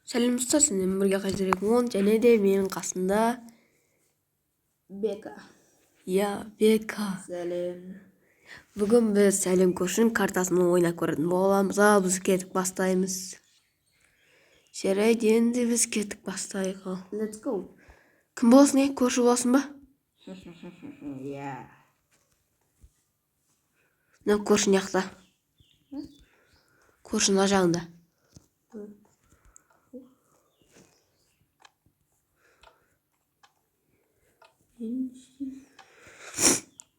Сәлем достар, сіздермен бірге қайырбек мон және де менің қасымда Бека. Бека. Сәлем. Бүгін біз сәлем көшін картасын ойнап көретін боламыз. Біз кетіп бастаймыз. Жарайды, енді біз кетіп бастайық. Let's go. Кім болсын, көрші болсын ба? Yeah. Мына көрші жақта. Көрші мына жағында.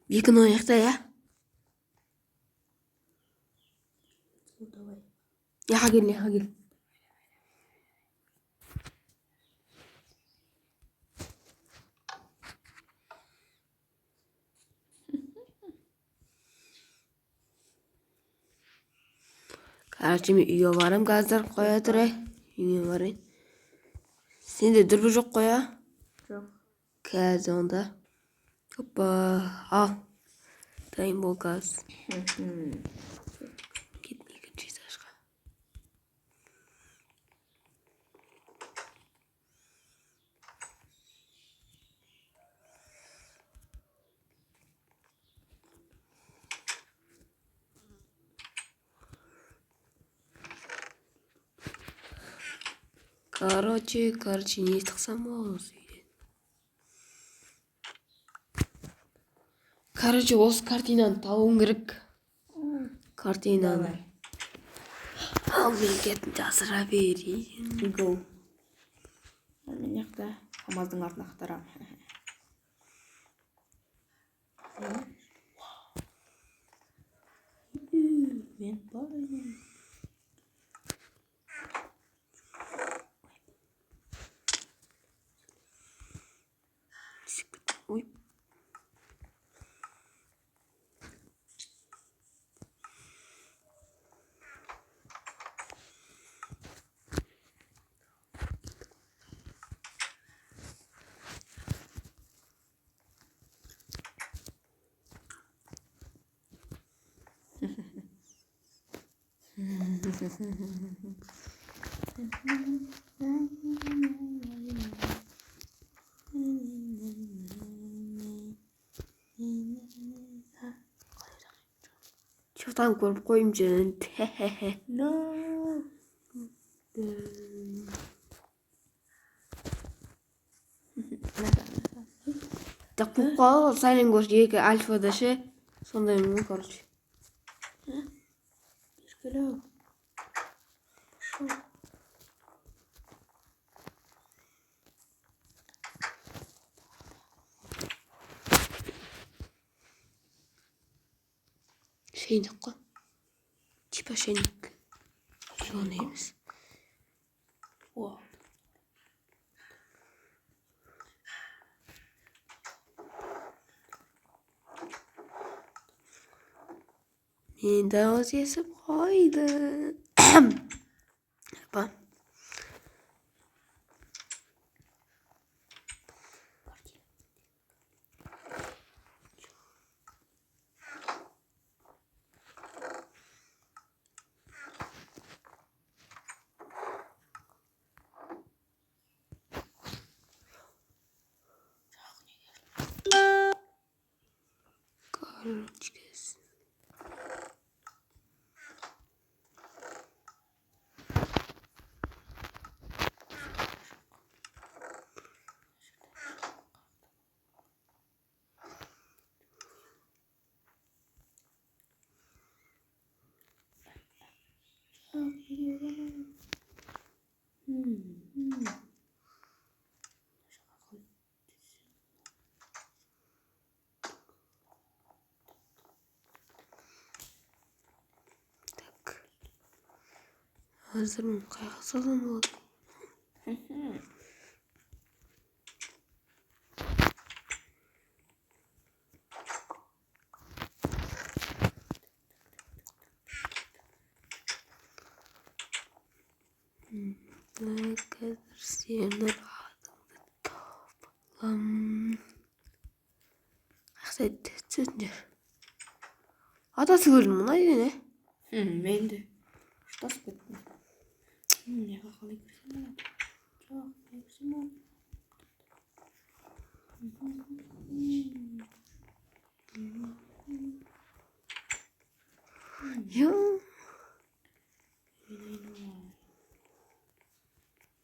Бекін ойнақта, Давай. Яқа кел. Короче, мен үйге барам қазір, қоя тұрай. Үйге барайын. Сенде дүрбі жоқ қоя? Жоқ. Қазір онда. Опа, ал. Дайын бол газ. Кет екінші этажға. Короче, не тықсам осы үйден. Короче, осы картинаны табуым керек. Картинаны. Ал мен кетін жасыра берейін. Go. Мен жақта Камаздың артына ақтарам. Мен барайын. Ой. Çoğdan görüp koyayım canım. No. Так бұл қол сайлен көрші екі альфада ше. Сондай мүн короче. Бергелеу. Пошел. Шейіндік қой. Типа шейіндік. Соны емес. О. Мен дауыс есіп қойды. Апа. Короче, так. Hazır mı? Kaygasızım oldu. Ne kadar seni adımda toplam. Aksedetsindir. Ата сөгөлін мұна не? Мен де. Что спетті? Neler kalıyor? Çok güzel. Ya